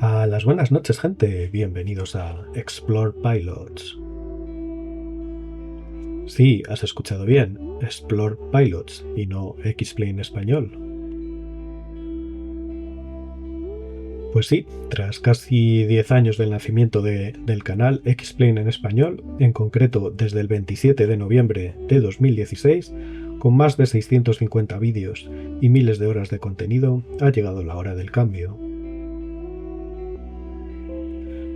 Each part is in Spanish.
A las buenas noches, gente. Bienvenidos a Explore Pilots. Sí, has escuchado bien. Explore Pilots y no X-Plane español. Pues sí, tras casi 10 años del nacimiento del canal X-Plane en español, en concreto desde el 27 de noviembre de 2016, con más de 650 vídeos y miles de horas de contenido, ha llegado la hora del cambio.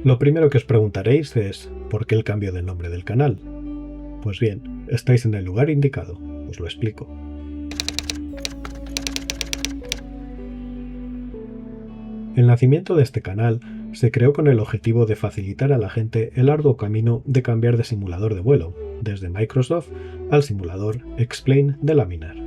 Lo primero que os preguntaréis es ¿por qué el cambio del nombre del canal? Pues bien, estáis en el lugar indicado, os lo explico. El nacimiento de este canal se creó con el objetivo de facilitar a la gente el arduo camino de cambiar de simulador de vuelo, desde Microsoft al simulador X-Plane de Laminar.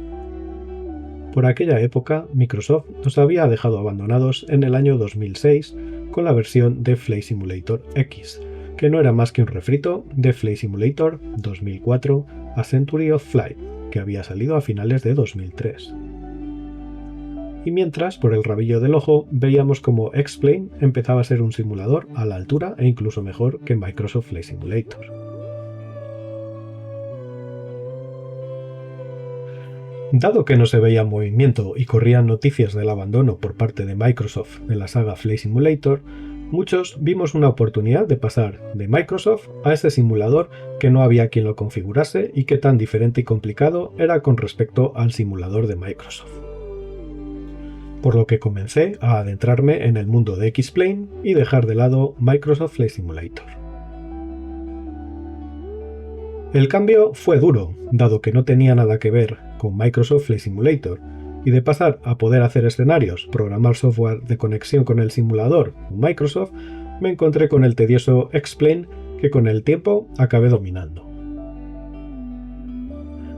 Por aquella época, Microsoft nos había dejado abandonados en el año 2006 con la versión de Flight Simulator X, que no era más que un refrito de Flight Simulator 2004 A Century of Flight, que había salido a finales de 2003. Y mientras, por el rabillo del ojo, veíamos como X-Plane empezaba a ser un simulador a la altura e incluso mejor que Microsoft Flight Simulator. Dado que no se veía movimiento y corrían noticias del abandono por parte de Microsoft de la saga Flight Simulator, muchos vimos una oportunidad de pasar de Microsoft a ese simulador que no había quien lo configurase y que tan diferente y complicado era con respecto al simulador de Microsoft. Por lo que comencé a adentrarme en el mundo de X-Plane y dejar de lado Microsoft Flight Simulator. El cambio fue duro, dado que no tenía nada que ver con Microsoft Flight Simulator, y de pasar a poder hacer escenarios, programar software de conexión con el simulador con Microsoft, me encontré con el tedioso X-Plane que con el tiempo acabé dominando.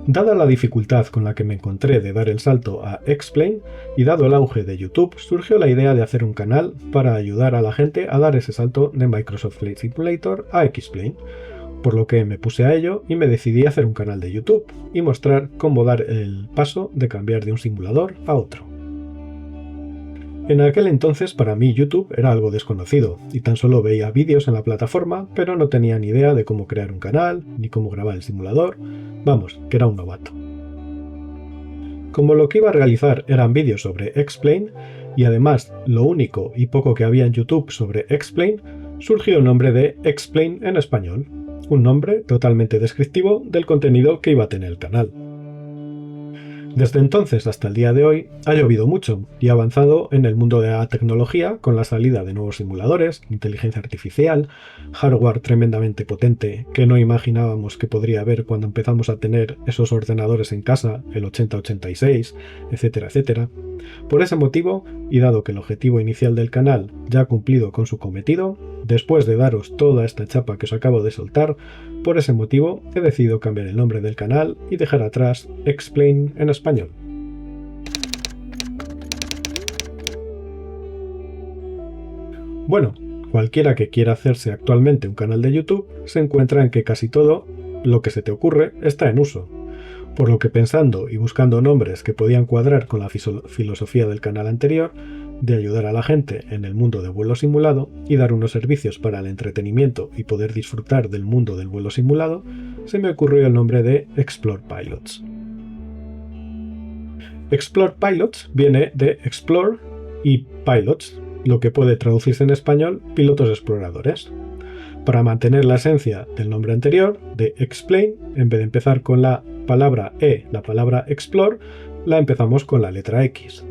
Dada la dificultad con la que me encontré de dar el salto a X-Plane y dado el auge de YouTube, surgió la idea de hacer un canal para ayudar a la gente a dar ese salto de Microsoft Flight Simulator a X-Plane, por lo que me puse a ello y me decidí a hacer un canal de YouTube y mostrar cómo dar el paso de cambiar de un simulador a otro. En aquel entonces para mí YouTube era algo desconocido y tan solo veía vídeos en la plataforma, pero no tenía ni idea de cómo crear un canal, ni cómo grabar el simulador, vamos, que era un novato. Como lo que iba a realizar eran vídeos sobre X-Plane y además lo único y poco que había en YouTube sobre X-Plane, surgió el nombre de X-Plane en español, un nombre totalmente descriptivo del contenido que iba a tener el canal. Desde entonces hasta el día de hoy ha llovido mucho y ha avanzado en el mundo de la tecnología con la salida de nuevos simuladores, inteligencia artificial, hardware tremendamente potente que no imaginábamos que podría haber cuando empezamos a tener esos ordenadores en casa, el 8086, etcétera, etcétera. Por ese motivo, y dado que el objetivo inicial del canal ya ha cumplido con su cometido, después de daros toda esta chapa que os acabo de soltar, por ese motivo he decidido cambiar el nombre del canal y dejar atrás X-Plane en español. Bueno, cualquiera que quiera hacerse actualmente un canal de YouTube se encuentra en que casi todo lo que se te ocurre está en uso. Por lo que pensando y buscando nombres que podían cuadrar con la filosofía del canal anterior, de ayudar a la gente en el mundo del vuelo simulado y dar unos servicios para el entretenimiento y poder disfrutar del mundo del vuelo simulado, se me ocurrió el nombre de Explore Pilots. Explore Pilots viene de Explore y Pilots, lo que puede traducirse en español pilotos exploradores. Para mantener la esencia del nombre anterior, de X-Plane, en vez de empezar con la palabra E, la palabra Explore, la empezamos con la letra X.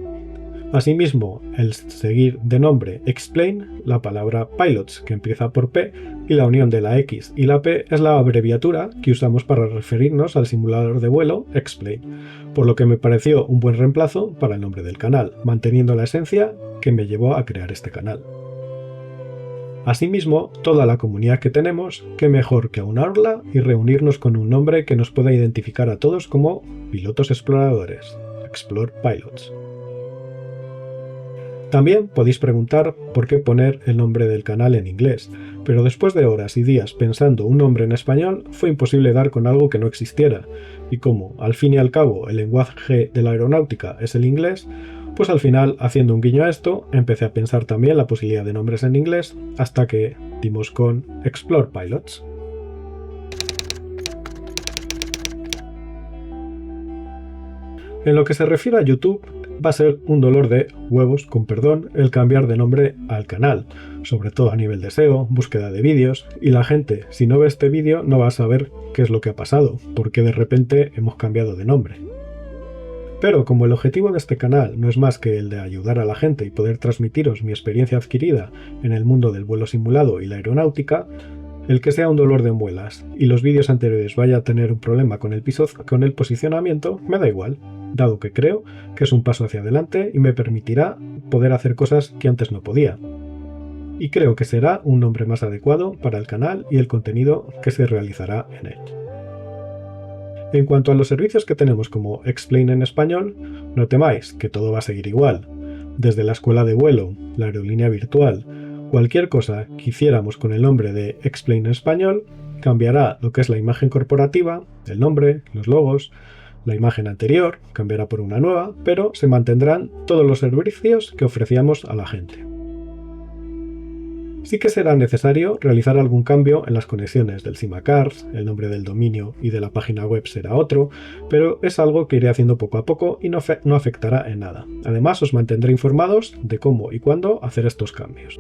Asimismo, el seguir de nombre X-Plane, la palabra Pilots, que empieza por P, y la unión de la X y la P es la abreviatura que usamos para referirnos al simulador de vuelo X-Plane, por lo que me pareció un buen reemplazo para el nombre del canal, manteniendo la esencia que me llevó a crear este canal. Asimismo, toda la comunidad que tenemos, qué mejor que aunarla y reunirnos con un nombre que nos pueda identificar a todos como pilotos exploradores, Explore Pilots. También podéis preguntar por qué poner el nombre del canal en inglés, pero después de horas y días pensando un nombre en español, fue imposible dar con algo que no existiera, y como, al fin y al cabo, el lenguaje de la aeronáutica es el inglés, Pues al final, haciendo un guiño a esto, empecé a pensar también la posibilidad de nombres en inglés hasta que dimos con Explore Pilots. En lo que se refiere a YouTube, va a ser un dolor de huevos, con perdón, el cambiar de nombre al canal, sobre todo a nivel de SEO, búsqueda de vídeos, y la gente, si no ve este vídeo, no va a saber qué es lo que ha pasado, porque de repente hemos cambiado de nombre. Pero como el objetivo de este canal no es más que el de ayudar a la gente y poder transmitiros mi experiencia adquirida en el mundo del vuelo simulado y la aeronáutica, el que sea un dolor de muelas y los vídeos anteriores vaya a tener un problema con el posicionamiento, me da igual, dado que creo que es un paso hacia adelante y me permitirá poder hacer cosas que antes no podía. Y creo que será un nombre más adecuado para el canal y el contenido que se realizará en él. En cuanto a los servicios que tenemos como Explain en español, no temáis que todo va a seguir igual. Desde la escuela de vuelo, la aerolínea virtual, cualquier cosa que hiciéramos con el nombre de Explain en español, cambiará lo que es la imagen corporativa, el nombre, los logos, la imagen anterior cambiará por una nueva, pero se mantendrán todos los servicios que ofrecíamos a la gente. Sí que será necesario realizar algún cambio en las conexiones del SIM-a-Cars, el nombre del dominio y de la página web será otro, pero es algo que iré haciendo poco a poco y no afectará en nada. Además, os mantendré informados de cómo y cuándo hacer estos cambios.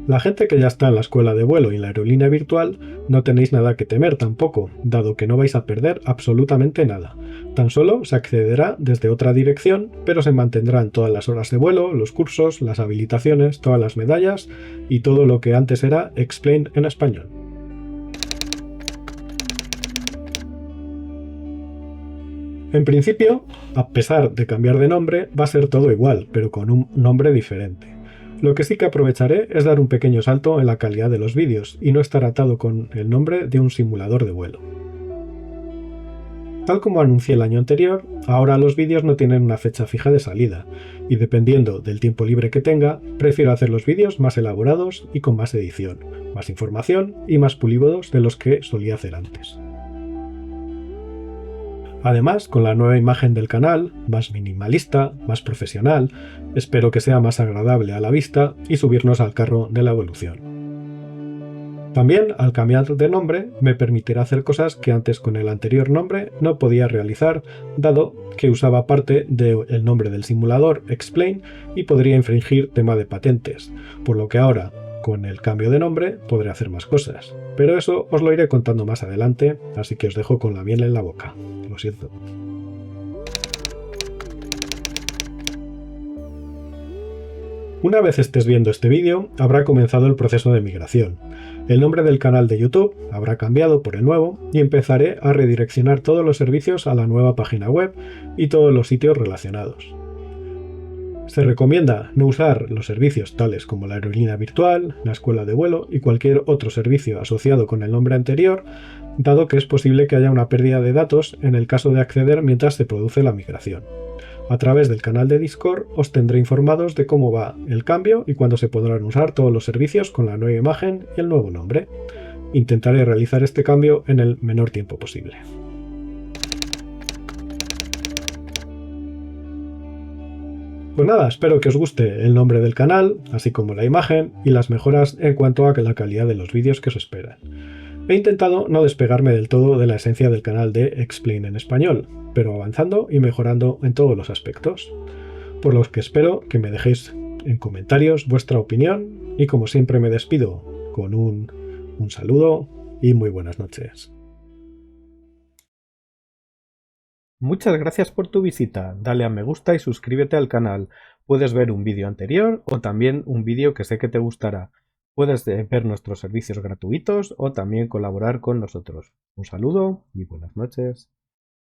La gente que ya está en la escuela de vuelo y en la aerolínea virtual no tenéis nada que temer tampoco, dado que no vais a perder absolutamente nada. Tan solo se accederá desde otra dirección, pero se mantendrán todas las horas de vuelo, los cursos, las habilitaciones, todas las medallas y todo lo que antes era Explain en español. En principio, a pesar de cambiar de nombre, va a ser todo igual, pero con un nombre diferente. Lo que sí que aprovecharé es dar un pequeño salto en la calidad de los vídeos y no estar atado con el nombre de un simulador de vuelo. Tal como anuncié el año anterior, ahora los vídeos no tienen una fecha fija de salida, y dependiendo del tiempo libre que tenga, prefiero hacer los vídeos más elaborados y con más edición, más información y más pulidos de los que solía hacer antes. Además, con la nueva imagen del canal, más minimalista, más profesional, espero que sea más agradable a la vista y subirnos al carro de la evolución. También, al cambiar de nombre, me permitirá hacer cosas que antes con el anterior nombre no podía realizar, dado que usaba parte del nombre del simulador Explain y podría infringir tema de patentes, por lo que ahora, con el cambio de nombre, podré hacer más cosas. Pero eso os lo iré contando más adelante, así que os dejo con la miel en la boca. Lo siento. Una vez estés viendo este vídeo, habrá comenzado el proceso de migración. El nombre del canal de YouTube habrá cambiado por el nuevo y empezaré a redireccionar todos los servicios a la nueva página web y todos los sitios relacionados. Se recomienda no usar los servicios tales como la aerolínea virtual, la escuela de vuelo y cualquier otro servicio asociado con el nombre anterior, dado que es posible que haya una pérdida de datos en el caso de acceder mientras se produce la migración. A través del canal de Discord os tendré informados de cómo va el cambio y cuándo se podrán usar todos los servicios con la nueva imagen y el nuevo nombre. Intentaré realizar este cambio en el menor tiempo posible. Pues nada, espero que os guste el nombre del canal, así como la imagen y las mejoras en cuanto a la calidad de los vídeos que os esperan. He intentado no despegarme del todo de la esencia del canal de Explain en español, pero avanzando y mejorando en todos los aspectos. Por los que espero que me dejéis en comentarios vuestra opinión y como siempre me despido con un saludo y muy buenas noches. Muchas gracias por tu visita, dale a me gusta y suscríbete al canal. Puedes ver un vídeo anterior o también un vídeo que sé que te gustará. Puedes ver nuestros servicios gratuitos o también colaborar con nosotros. Un saludo y buenas noches.